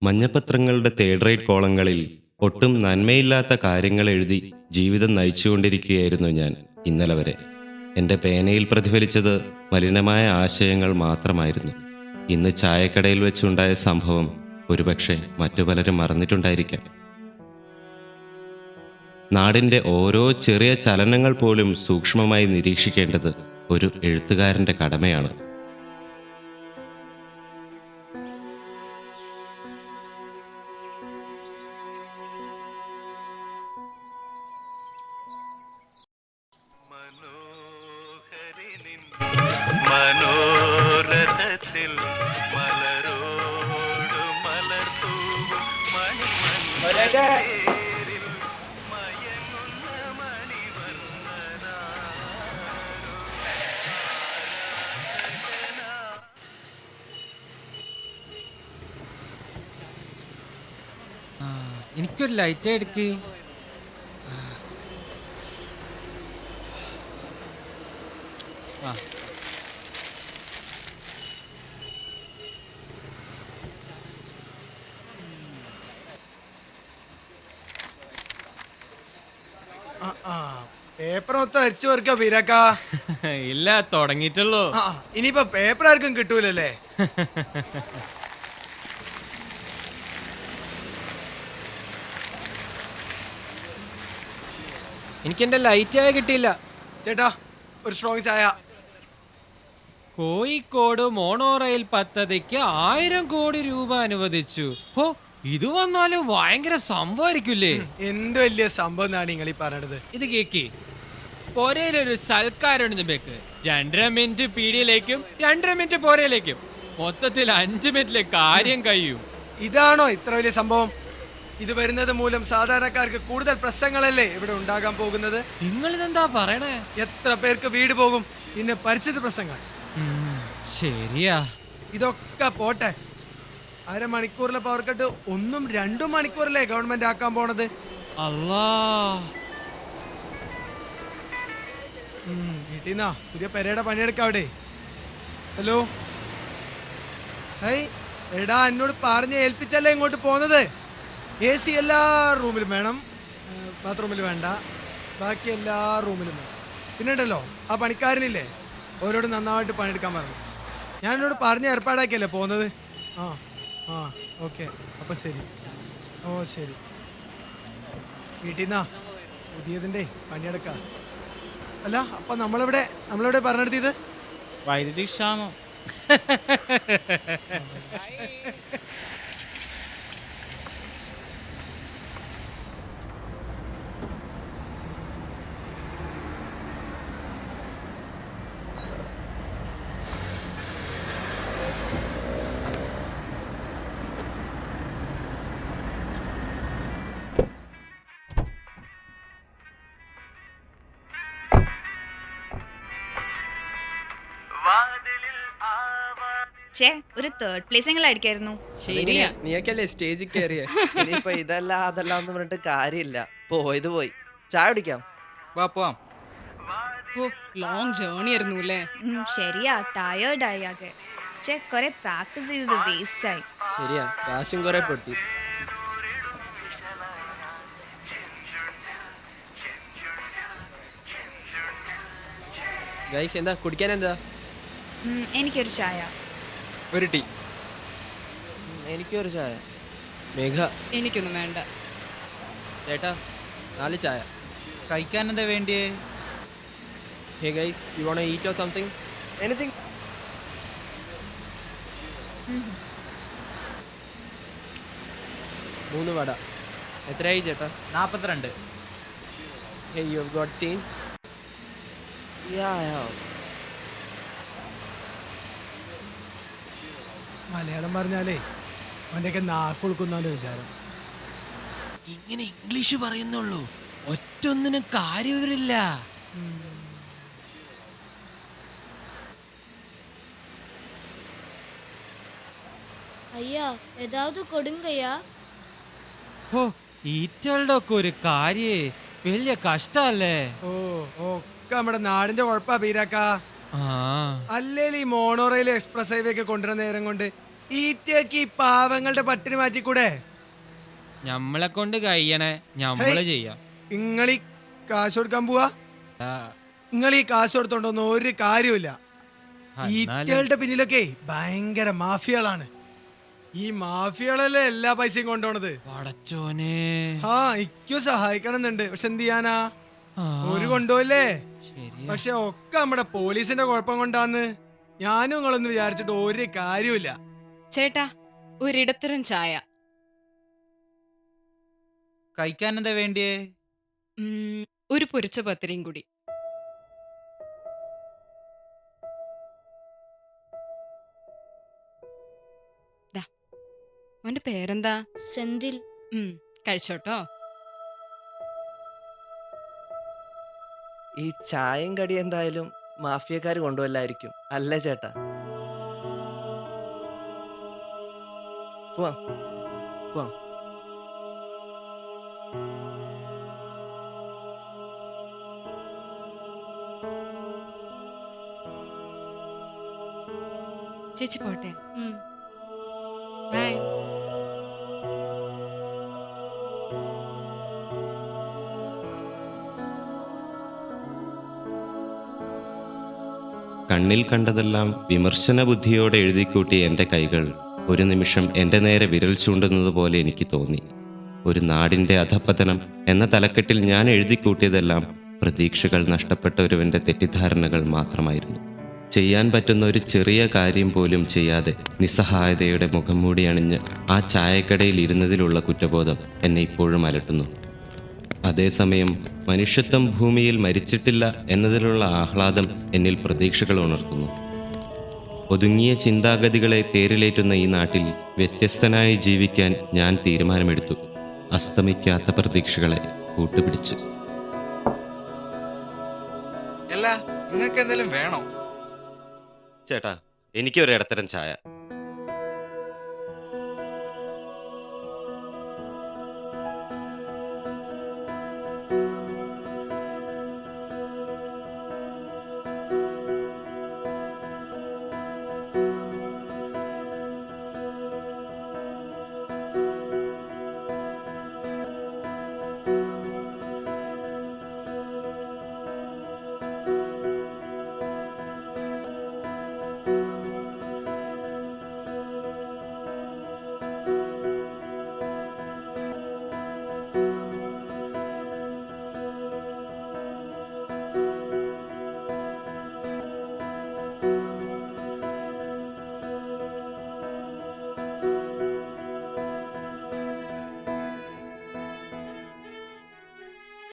മഞ്ഞപ്പത്രങ്ങളുടെ third rate കോളങ്ങളിൽ ഒട്ടും നന്മയില്ലാത്ത കാര്യങ്ങൾ എഴുതി ജീവിതം നയിച്ചുകൊണ്ടിരിക്കുകയായിരുന്നു ഞാൻ ഇന്നലെ വരെ. എൻ്റെ പേനയിൽ പ്രതിഫലിച്ചത് മലിനമായ ആശയങ്ങൾ മാത്രമായിരുന്നു. ഇന്ന് ചായക്കടയിൽ വെച്ചുണ്ടായ സംഭവം ഒരുപക്ഷെ മറ്റു പലരും മറന്നിട്ടുണ്ടായിരിക്കാം. നാടിൻ്റെ ഓരോ ചെറിയ ചലനങ്ങൾ പോലും സൂക്ഷ്മമായി നിരീക്ഷിക്കേണ്ടത് ഒരു എഴുത്തുകാരൻ്റെ കടമയാണ്. മനോരഥത്തിൽ മലരോട് മലർത്തൂവും മണിമണിയിൽ മയങ്ങുന്ന മണിവർണ്ണനാ. എനിക്കൊരു ലൈറ്റ് എടുക്ക്. പേപ്പർ മൊത്തം അരിച്ചു വെറുക്ക വീരാക്ക. ഇല്ല, തുടങ്ങിയിട്ടുള്ളൂ. ഇനിയിപ്പോ പേപ്പർ ആർക്കും കിട്ടൂലല്ലേ? എനിക്കെന്റെ ലൈറ്റ് ചായ കിട്ടിയില്ല. ചേട്ടാ ഒരു സ്ട്രോങ് ചായ. കോഴിക്കോട് മോണോ റെയിൽ പദ്ധതിക്ക് 1000 കോടി രൂപ അനുവദിച്ചു. ഹോ, ഇത് വന്നാലും ഭയങ്കര സംഭവമായിരിക്കില്ലേ? എന്ത് വലിയ സംഭവം എന്നാണ് നിങ്ങൾ ഈ പറഞ്ഞത്? ഇത് കേക്ക് പോരയിലൊരു സൽക്കാരുണ്ട് ബേക്ക്. 2.5 മിനിറ്റ് പീടിയിലേക്കും 2.5 മിനിറ്റ് പോരയിലേക്കും, മൊത്തത്തിൽ 5 മിനിറ്റിലെ കാര്യം കഴിയും. ഇതാണോ ഇത്ര വലിയ സംഭവം? ഇത് വരുന്നത് മൂലം സാധാരണക്കാർക്ക് കൂടുതൽ പ്രശ്നങ്ങളല്ലേ ഇവിടെ ഉണ്ടാകാൻ പോകുന്നത്? നിങ്ങളിതെന്താ പറയണേ? എത്ര പേർക്ക് വീട് പോകും? പിന്നെ പരിസ്ഥിതി പ്രശ്നങ്ങൾ. ശരിയാ. ഇതൊക്കെ പോട്ടെ, 1/2 മണിക്കൂറിലെ പവർ കട്ട് 1-2 മണിക്കൂറല്ലേ ഗവൺമെന്റ് ആക്കാൻ പോണത്? അല്ലാ, വീട്ടീന്നാ പുതിയ പെരയുടെ പണിയെടുക്കാം അവിടെ. ഹലോ, ഹൈ എടാ, എന്നോട് പറഞ്ഞ് ഏൽപ്പിച്ചല്ലേ ഇങ്ങോട്ട് പോകുന്നത്. AC എല്ലാ റൂമിലും വേണം, ബാത്റൂമിൽ വേണ്ട, ബാക്കി എല്ലാ റൂമിലും വേണം. പിന്നെ ഉണ്ടല്ലോ ആ പണിക്കാരനില്ലേ, ഓരോട് നന്നായിട്ട് പണിയെടുക്കാൻ പറഞ്ഞു. ഞാൻ എന്നോട് പറഞ്ഞ് ഏർപ്പാടാക്കിയല്ലേ പോകുന്നത്. ആ ഓക്കെ, അപ്പം ശരി. ഓ ശരി, വീട്ടീന്നാ പുതിയതിൻ്റെ പണിയെടുക്കാം. അല്ല, അപ്പം നമ്മളെവിടെ പറഞ്ഞെടുത്തത്? വൈദ്യുതി ക്ഷാമം. ഒരു തേർഡ് പ്ലേസ് എങ്കിലും അടിക്കായിരുന്നു. ശരിയാ, നീയൊക്കെയല്ലേ സ്റ്റേജിൽ കയറിയേ. ഇനിയിപ്പൊ ഇതല്ല അതല്ല എന്ന് പറഞ്ഞിട്ട് കാര്യമില്ല. പോയത് പോയി. ചായ കുടിക്കാം, വാ പോവാം. ലോങ് ജേർണി ആയിരുന്നു അല്ലേ? ശരിയാ, ടയേർഡ് ആയി ആകെ. കൊറേ പ്രാക്ടീസ് ചെയ്തത് വേസ്റ്റ് ആയി. ശരിയാ, കാശും കുറെ പൊട്ടി. ഗൈസ്, എന്താ കുടിക്കാൻ? എന്താ? എനിക്കൊരു ചായ. ഒരു ടീ. എനിക്കൊരു ചായ. മേഘ? എനിക്കൊന്നും വേണ്ട. ചേട്ടാ 4 ചായ. കഴിക്കാൻ എന്താ വേണ്ടിയേ? Hey guys, you want to eat or something? Anything? 3 vada. എത്രയായി ചേട്ടാ? 42. Hey, you have got change? Yeah. Malayalam പറഞ്ഞാലേ അവൻ്റെയൊക്കെ നാക്കുളുക്കുന്നാലോ വിചാരം. ഇങ്ങനെ ഇംഗ്ലീഷ് പറയുന്നുള്ളൂ, ഒറ്റൊന്നിനും കാര്യമില്ല. ஐயா ஏதாவது கொடுங்கய்யா. ഹോ, ഈറ്റകളുടെ ഒക്കെ ഒരു കാര്യേ വലിയ കഷ്ടല്ലേ? ഒക്കെ നമ്മുടെ നാടിന്റെ കുഴപ്പാ ബീരാക്ക. അല്ലേലും ഈ മോണോ റെയിൽ എക്സ്പ്രസ് ഹൈവേ ഒക്കെ കൊണ്ടുവരുന്ന നേരം കൊണ്ട് ഈറ്റയ്ക്ക് ഈ പാവങ്ങളുടെ പട്ടിണി മാറ്റിക്കൂടെ? ഞമ്മളെ കൊണ്ട് കഴിയണേ ഞമ്മള് ചെയ്യാം. നിങ്ങളീ കാശ് കൊടുക്കാൻ പോവാ? ആ, നിങ്ങൾ ഈ കാശ് കൊടുത്തോണ്ടൊന്നും ഒരു കാര്യമില്ല. എന്നാലും ഈറ്റകളുടെ പിന്നിലൊക്കെ ഭയങ്കര മാഫിയകളാണ്. ഈ മാഫിയകളല്ലേ എല്ലാ പൈസയും കൊണ്ടുപോണത്. പടച്ചോനെ. ആ ഇക്കും സഹായിക്കണം എന്നുണ്ട്, പക്ഷെ എന്ത് ചെയ്യാനാ, ആ, ഒരു കൊണ്ടുപോയില്ലേ. ശരിയാ. പക്ഷെ ഒക്കെ നമ്മുടെ പോലീസിന്റെ കുഴപ്പം കൊണ്ടാന്ന്. ഞാനും നിങ്ങളൊന്നും വിചാരിച്ചിട്ട് ഒരു കാര്യമില്ല. ചേട്ടാ ഒരിടത്തരം ചായ. കഴിക്കാൻ എന്താ വേണ്ടിയേ? ഒരു പൊരിച്ച പത്തിരിയും കൂടി. ദാ, മോന്റെ പേരെന്താ? സെന്തിൽ. കഴിച്ചോട്ടോ. ഈ ചായയും കടി എന്തായാലും മാഫിയക്കാർ കൊണ്ടുവല്ലായിരിക്കും അല്ലേ ചേട്ടാ? പോവാം പോവാം. ചേച്ചി പോട്ടെ. ഉം. ബൈ. കണ്ണിൽ കണ്ടതെല്ലാം വിമർശന ബുദ്ധിയോടെ എഴുതിക്കൂട്ടിയ എൻ്റെ കൈകൾ ഒരു നിമിഷം എൻ്റെ നേരെ വിരൽ ചൂണ്ടുന്നത് പോലെ എനിക്ക് തോന്നി. ഒരു നാടിൻ്റെ അധപ്പതനം എന്ന തലക്കെട്ടിൽ ഞാൻ എഴുതിക്കൂട്ടിയതെല്ലാം പ്രതീക്ഷകൾ നഷ്ടപ്പെട്ട ഒരുവൻ്റെ തെറ്റിദ്ധാരണകൾ മാത്രമായിരുന്നു. ചെയ്യാൻ പറ്റുന്ന ഒരു ചെറിയ കാര്യം പോലും ചെയ്യാതെ നിസ്സഹായതയുടെ മുഖം മൂടി അണിഞ്ഞ് ആ ചായക്കടയിൽ ഇരുന്നതിലുള്ള കുറ്റബോധം എന്നെ ഇപ്പോഴും അലട്ടുന്നു. അതേസമയം മനുഷ്യത്വം ഭൂമിയിൽ മരിച്ചിട്ടില്ല എന്നതിലുള്ള ആഹ്ലാദം എന്നിൽ പ്രതീക്ഷകൾ ഉണർത്തുന്നു. ഒതുങ്ങിയ ചിന്താഗതികളെ തേരിലേറ്റുന്ന ഈ നാട്ടിൽ വ്യത്യസ്തനായി ജീവിക്കാൻ ഞാൻ തീരുമാനമെടുത്തു. അസ്തമിക്കാത്ത പ്രതീക്ഷകളെ കൂട്ടുപിടിച്ച്. അല്ല, നിങ്ങൾക്ക് എന്തെങ്കിലും വേണോ? ചേട്ടാ, എനിക്കൊരു ഇടത്തരം ചായ.